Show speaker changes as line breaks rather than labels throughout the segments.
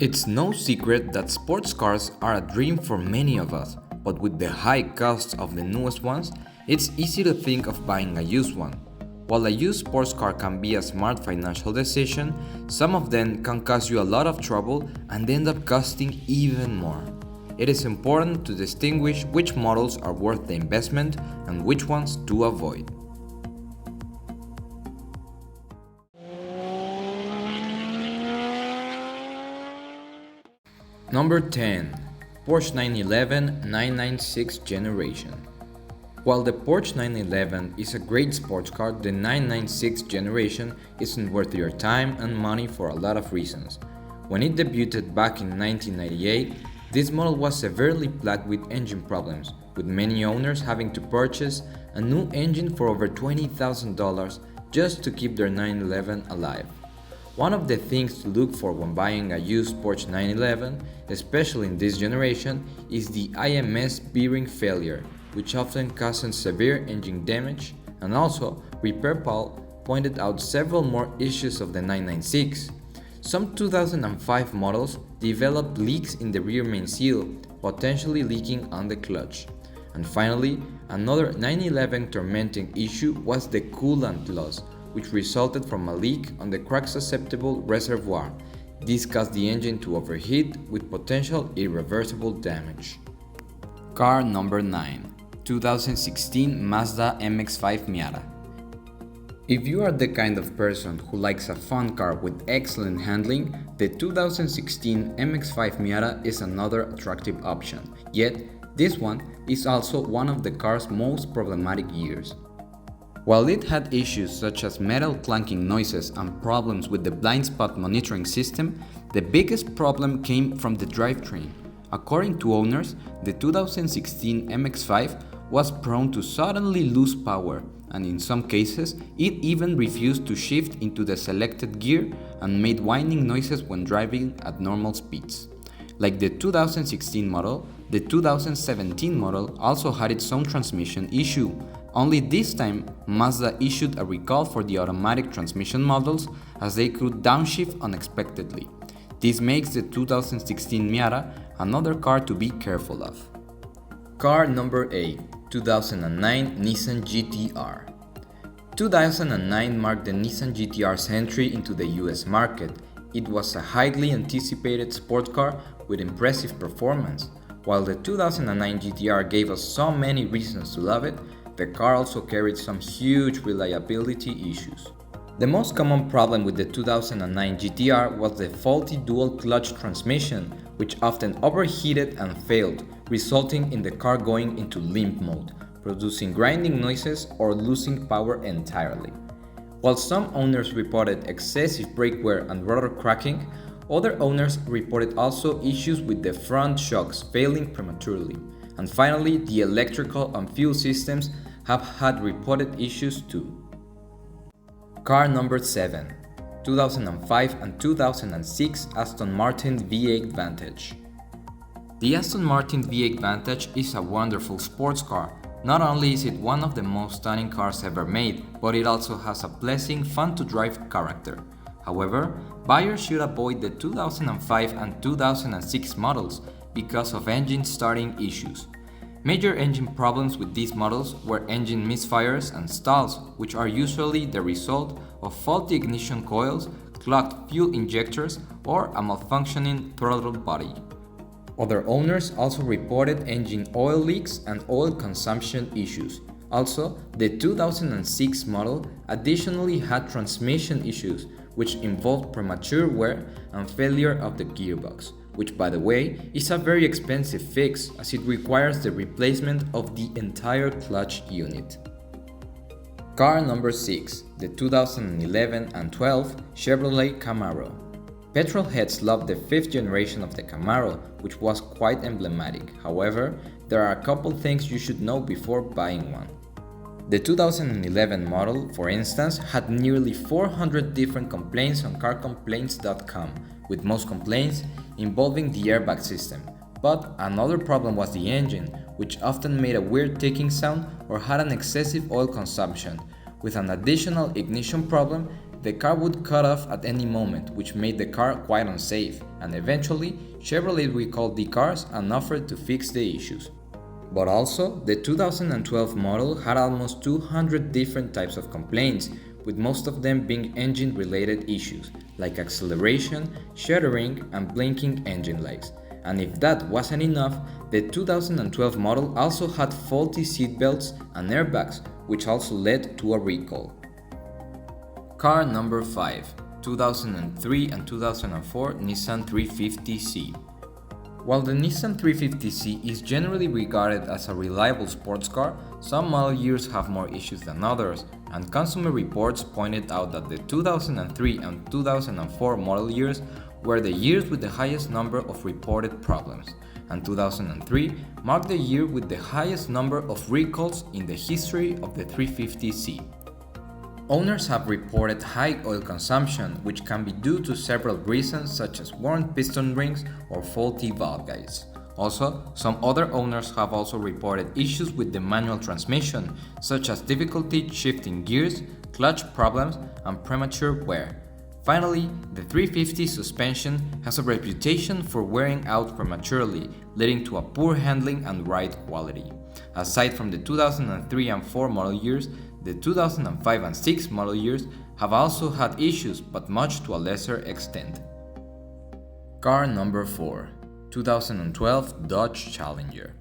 It's no secret that sports cars are a dream for many of us, but with the high cost of the newest ones, it's easy to think of buying a used one. While a used sports car can be a smart financial decision, some of them can cause you a lot of trouble and end up costing even more. It is important to distinguish which models are worth the investment and which ones to avoid. Number 10. Porsche 911 996 generation. While the Porsche 911 is a great sports car, the 996 generation isn't worth your time and money for a lot of reasons. When it debuted back in 1998, this model was severely plagued with engine problems, with many owners having to purchase a new engine for over $20,000 just to keep their 911 alive. One of the things to look for when buying a used Porsche 911, especially in this generation, is the IMS bearing failure, which often causes severe engine damage, and also RepairPal pointed out several more issues of the 996. Some 2005 models developed leaks in the rear main seal, potentially leaking on the clutch. And finally, another 911 tormenting issue was the coolant loss, which resulted from a leak on the crack-susceptible reservoir. This caused the engine to overheat with potential irreversible damage. Car number 9. 2016 Mazda MX-5 Miata. If you are the kind of person who likes a fun car with excellent handling, the 2016 MX-5 Miata is another attractive option. Yet, this one is also one of the car's most problematic years. While it had issues such as metal clanking noises and problems with the blind spot monitoring system, the biggest problem came from the drivetrain. According to owners, the 2016 MX-5 was prone to suddenly lose power, and in some cases, it even refused to shift into the selected gear and made whining noises when driving at normal speeds. Like the 2016 model, the 2017 model also had its own transmission issue. Only this time, Mazda issued a recall for the automatic transmission models as they could downshift unexpectedly. This makes the 2016 Miata another car to be careful of. Car number 8. 2009 Nissan GT-R. 2009 marked the Nissan GT-R's entry into the US market. It was a highly anticipated sports car with impressive performance. While the 2009 GT-R gave us so many reasons to love it, the car also carried some huge reliability issues. The most common problem with the 2009 GT-R was the faulty dual clutch transmission, which often overheated and failed, resulting in the car going into limp mode, producing grinding noises or losing power entirely. While some owners reported excessive brake wear and rotor cracking, other owners reported also issues with the front shocks failing prematurely. And finally, the electrical and fuel systems have had reported issues too. Car number 7. 2005 and 2006 Aston Martin V8 Vantage. The Aston Martin V8 Vantage is a wonderful sports car. Not only is it one of the most stunning cars ever made, but it also has a pleasing, fun-to-drive character. However, buyers should avoid the 2005 and 2006 models because of engine starting issues. Major engine problems with these models were engine misfires and stalls, which are usually the result of faulty ignition coils, clogged fuel injectors, or a malfunctioning throttle body. Other owners also reported engine oil leaks and oil consumption issues. Also, the 2006 model additionally had transmission issues, which involved premature wear and failure of the gearbox, which, by the way, is a very expensive fix as it requires the replacement of the entire clutch unit. Car number 6. The 2011 and 12 Chevrolet Camaro. Petrolheads love the 5th generation of the Camaro, which was quite emblematic. However, there are a couple things you should know before buying one. The 2011 model, for instance, had nearly 400 different complaints on carcomplaints.com, with most complaints involving the airbag system. But another problem was the engine, which often made a weird ticking sound or had an excessive oil consumption. With an additional ignition problem, the car would cut off at any moment, which made the car quite unsafe, and eventually Chevrolet recalled the cars and offered to fix the issues. But also, the 2012 model had almost 200 different types of complaints, with most of them being engine-related issues, like acceleration, shuddering, and blinking engine lights. And if that wasn't enough, the 2012 model also had faulty seatbelts and airbags, which also led to a recall. Car number 5, 2003 and 2004 Nissan 350C. While the Nissan 350C is generally regarded as a reliable sports car, some model years have more issues than others, and consumer reports pointed out that the 2003 and 2004 model years were the years with the highest number of reported problems, and 2003 marked the year with the highest number of recalls in the history of the 350C. Owners have reported high oil consumption, which can be due to several reasons such as worn piston rings or faulty valve guides. Also, some other owners have also reported issues with the manual transmission, such as difficulty shifting gears, clutch problems, and premature wear. Finally, the 350 suspension has a reputation for wearing out prematurely, leading to a poor handling and ride quality. Aside from the 2003 and 4 model years, the 2005 and 6 model years have also had issues, but much to a lesser extent. Car number 4, 2012 Dodge Challenger.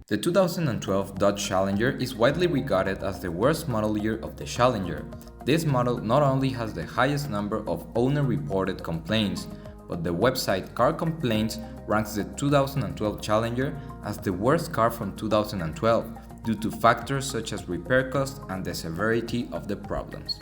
The 2012 Dodge Challenger is widely regarded as the worst model year of the Challenger. This model not only has the highest number of owner-reported complaints, but the website Car Complaints ranks the 2012 Challenger as the worst car from 2012 due to factors such as repair cost and the severity of the problems.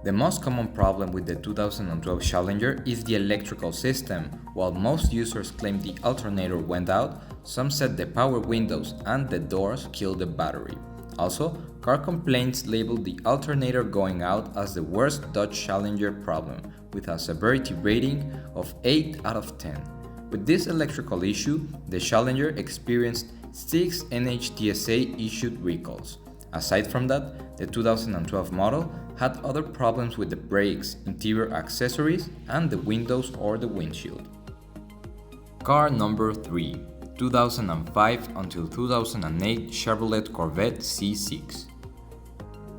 The most common problem with the 2012 Challenger is the electrical system. While most users claim the alternator went out, some said the power windows and the doors killed the battery. Also, Car Complaints labeled the alternator going out as the worst Dodge Challenger problem, with a severity rating of 8 out of 10. With this electrical issue, the Challenger experienced 6 NHTSA issued recalls. Aside from that, the 2012 model had other problems with the brakes, interior accessories, and the windows or the windshield. Car number 3, 2005 until 2008 Chevrolet Corvette C6.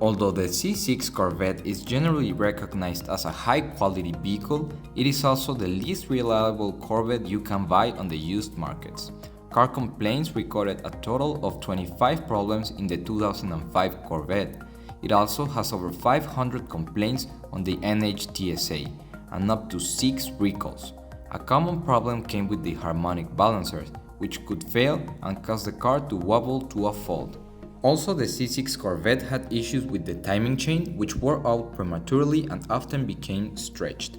Although the C6 Corvette is generally recognized as a high-quality vehicle, it is also the least reliable Corvette you can buy on the used markets. Car Complaints recorded a total of 25 problems in the 2005 Corvette. It also has over 500 complaints on the NHTSA and up to 6 recalls. A common problem came with the harmonic balancers, which could fail and cause the car to wobble to a fault. Also, the C6 Corvette had issues with the timing chain, which wore out prematurely and often became stretched.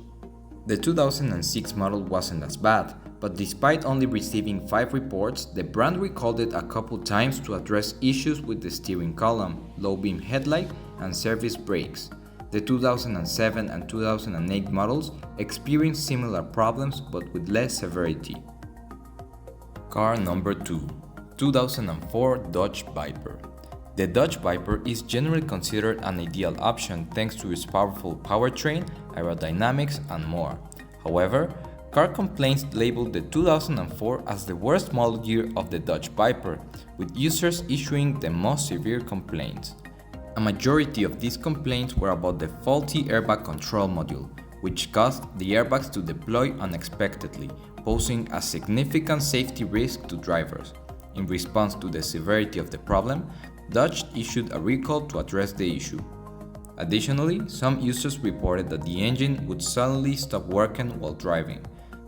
The 2006 model wasn't as bad, but despite only receiving 5 reports, the brand recalled it a couple times to address issues with the steering column, low beam headlight, and service brakes. The 2007 and 2008 models experienced similar problems but with less severity. Car number 2, 2004 Dodge Viper. The Dodge Viper is generally considered an ideal option thanks to its powerful powertrain, aerodynamics, and more. However, Car Complaints labeled the 2004 as the worst model year of the Dodge Viper, with users issuing the most severe complaints. A majority of these complaints were about the faulty airbag control module, which caused the airbags to deploy unexpectedly, posing a significant safety risk to drivers. In response to the severity of the problem, Dodge issued a recall to address the issue. Additionally, some users reported that the engine would suddenly stop working while driving.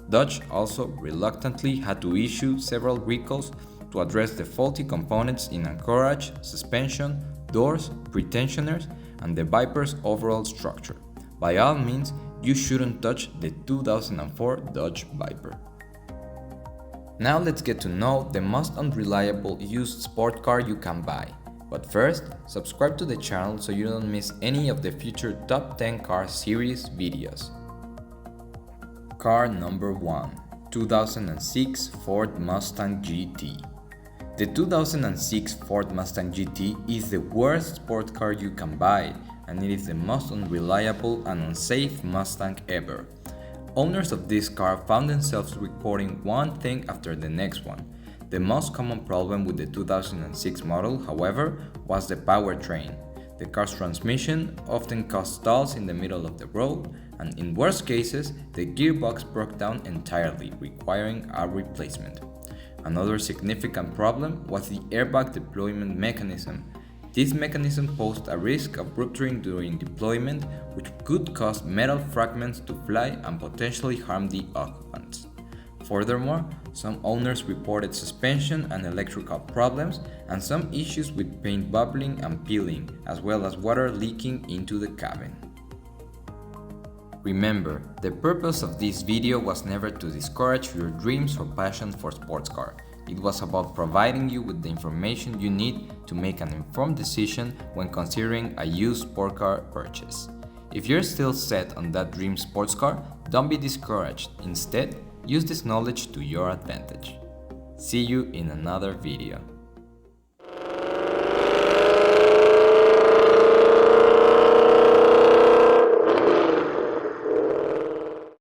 Dodge also reluctantly had to issue several recalls to address the faulty components in anchorage, suspension, doors, pretensioners, and the Viper's overall structure. By all means, you shouldn't touch the 2004 Dodge Viper. Now let's get to know the most unreliable used sport car you can buy. But first, subscribe to the channel so you don't miss any of the future Top 10 Car Series videos. Car number 1, 2006 Ford Mustang GT. The 2006 Ford Mustang GT is the worst sport car you can buy, and it is the most unreliable and unsafe Mustang ever. Owners of this car found themselves reporting one thing after the next one. The most common problem with the 2006 model, however, was the powertrain. The car's transmission often caused stalls in the middle of the road, and in worst cases, the gearbox broke down entirely, requiring a replacement. Another significant problem was the airbag deployment mechanism. This mechanism posed a risk of rupturing during deployment, which could cause metal fragments to fly and potentially harm the occupants. Furthermore, some owners reported suspension and electrical problems, and some issues with paint bubbling and peeling, as well as water leaking into the cabin. Remember, the purpose of this video was never to discourage your dreams or passion for sports car. It was about providing you with the information you need to make an informed decision when considering a used sport car purchase. If you're still set on that dream sports car, don't be discouraged. Instead, use this knowledge to your advantage. See you in another video.